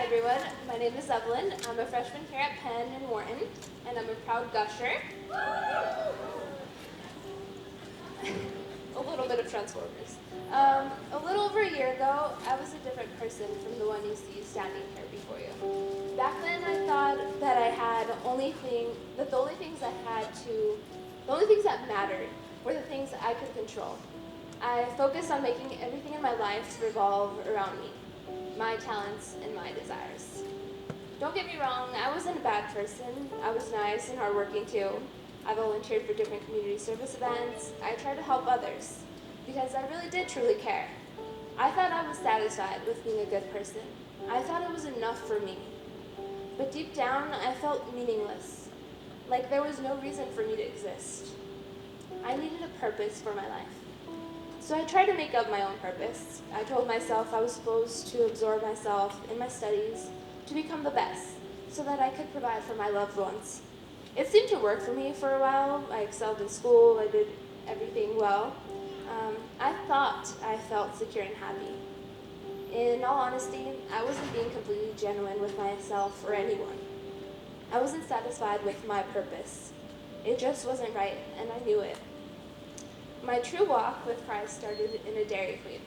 everyone. My name is Evelyn. I'm a freshman here at Penn in Wharton, and I'm a proud gusher. A little bit of Transformers. A little over a year ago, I was a different person from the one you see standing here before you. Back then, I thought that the only things that mattered were the things that I could control. I focused on making everything in my life revolve around me, my talents and my desires. Don't get me wrong, I wasn't a bad person. I was nice and hardworking too. I volunteered for different community service events. I tried to help others because I really did truly care. I thought I was satisfied with being a good person. I thought it was enough for me. But deep down, I felt meaningless, like there was no reason for me to exist. I needed a purpose for my life. So I tried to make up my own purpose. I told myself I was supposed to absorb myself in my studies to become the best so that I could provide for my loved ones. It seemed to work for me for a while. I excelled in school. I did everything well. I thought I felt secure and happy. In all honesty, I wasn't being completely genuine with myself or anyone. I wasn't satisfied with my purpose. It just wasn't right, and I knew it. My true walk with Christ started in a Dairy Queen.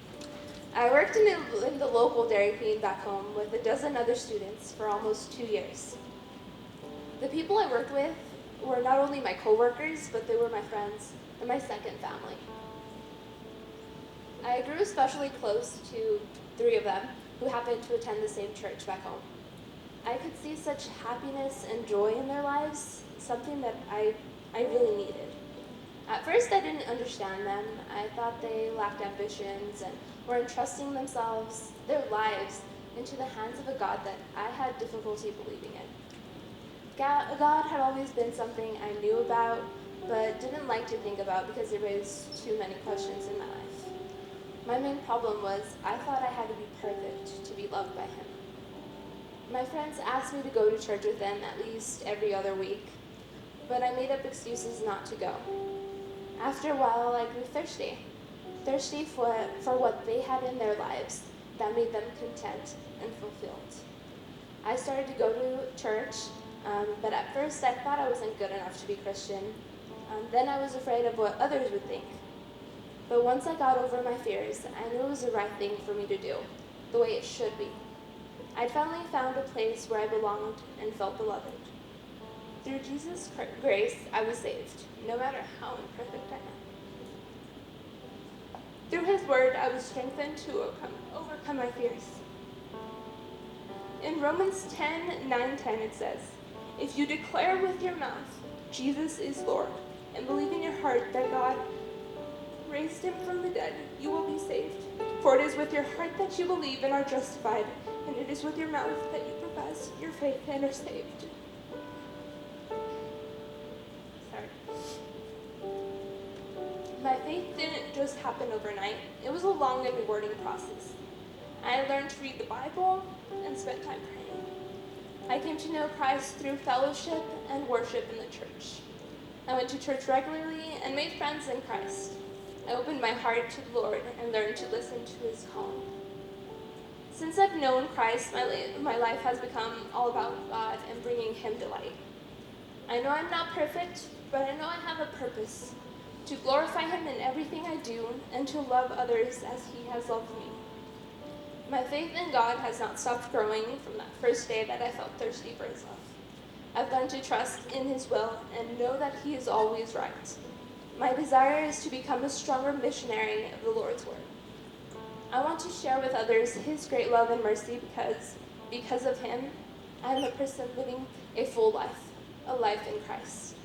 I worked in the local Dairy Queen back home with a dozen other students for almost 2 years. The people I worked with were not only my coworkers, but they were my friends and my second family. I grew especially close to 3 of them who happened to attend the same church back home. I could see such happiness and joy in their lives, something that I really needed. At first, I didn't understand them. I thought they lacked ambitions and were entrusting their lives, into the hands of a God that I had difficulty believing in. God had always been something I knew about, but didn't like to think about because it raised too many questions in my life. My main problem was I thought I had to be perfect to be loved by Him. My friends asked me to go to church with them at least every other week, but I made up excuses not to go. After a while, I grew thirsty for what they had in their lives that made them content and fulfilled. I started to go to church, but at first I thought I wasn't good enough to be Christian. Then I was afraid of what others would think. But once I got over my fears, I knew it was the right thing for me to do, the way it should be. I'd finally found a place where I belonged and felt beloved. Through Jesus' grace, I was saved, no matter how imperfect I am. Through His word, I was strengthened to overcome my fears. In Romans 10:9-10, it says, "If you declare with your mouth, Jesus is Lord, and believe in your heart that God raised Him from the dead, you will be saved. For it is with your heart that you believe and are justified, and it is with your mouth that you profess your faith and are saved." My faith didn't just happen overnight. It was a long and rewarding process. I learned to read the Bible and spent time praying. I came to know Christ through fellowship and worship in the church. I went to church regularly and made friends in Christ. I opened my heart to the Lord and learned to listen to His call. Since I've known Christ, my life has become all about God and bringing Him delight. I know I'm not perfect, but I know I have a purpose: to glorify Him in everything I do and to love others as He has loved me. My faith in God has not stopped growing from that first day that I felt thirsty for His love. I've learned to trust in His will and know that He is always right. My desire is to become a stronger missionary of the Lord's word. I want to share with others His great love and mercy because of Him, I am a person living a full life, a life in Christ.